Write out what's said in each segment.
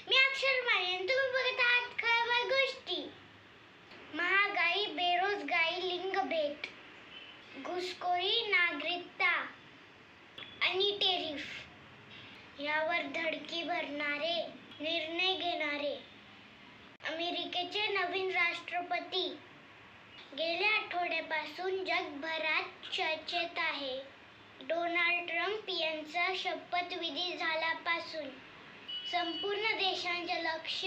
मी अक्षर मानेन. तुम्ही बघत आहात खबर गोष्टी. महागाई, बेरोजगारी, लिंगभेद, घुसखोरी, नागरिकता आणि टेरिफ यावर धडकी भरणारे निर्णय घेणारे अमेरिकेचे नवीन राष्ट्रपती गेल्या आठवड्यापासून जगभरात चर्चेत आहे. डोनाल्ड ट्रम्प यांचा शपथविधी झाल्यापासून संपूर्ण देशाचे लक्ष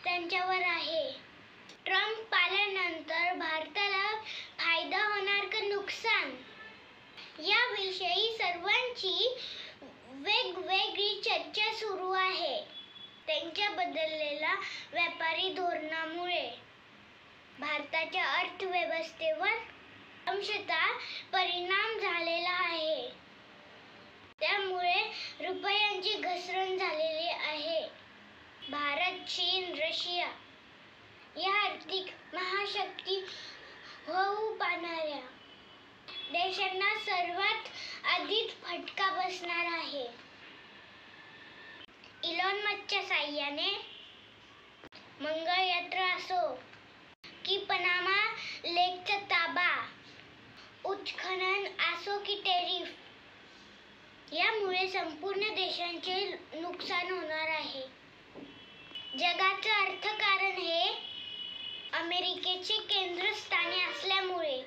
त्यांच्यावर आहे. ट्रम्प आल्यानंतर भारताला फायदा होणार का नुकसान याविषयी सर्वांची वेगवेगळी चर्चा सुरू आहे. त्यांच्या बदललेल्या व्यापारी धोरणामुळे भारताच्या अर्थव्यवस्थेवर अंशतः परिणाम झालेला आहे. त्यामुळे रुपयाची घसरण झालेली आहे. भारत, चीन, रशिया या आर्थिक महाशक्ती होऊ पाहणाऱ्या देशांना सर्वात आधी फटका बसणार आहे. इलॉन मस्कच्या साहाय्याने मंगळ यात्रा असो की पनामा लेकचा ताबा, उत्खनन असो की टेरिफ यामुळे संपूर्ण देशांचे नुकसान होणार आहे. जगाचं अर्थकारण हे अमेरिकेचे केंद्रस्थानी असल्यामुळे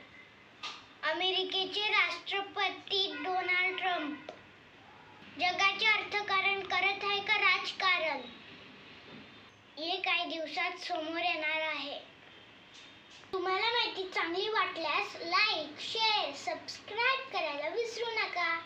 अमेरिकेचे राष्ट्रपती डोनाल्ड ट्रम्प जगाचे अर्थकारण करत आहे का राजकारण हे काही दिवसात समोर येणार आहे. तुम्हाला माहिती चांगली वाटल्यास लाईक, शेअर, सबस्क्राईब करायला विसरू नका.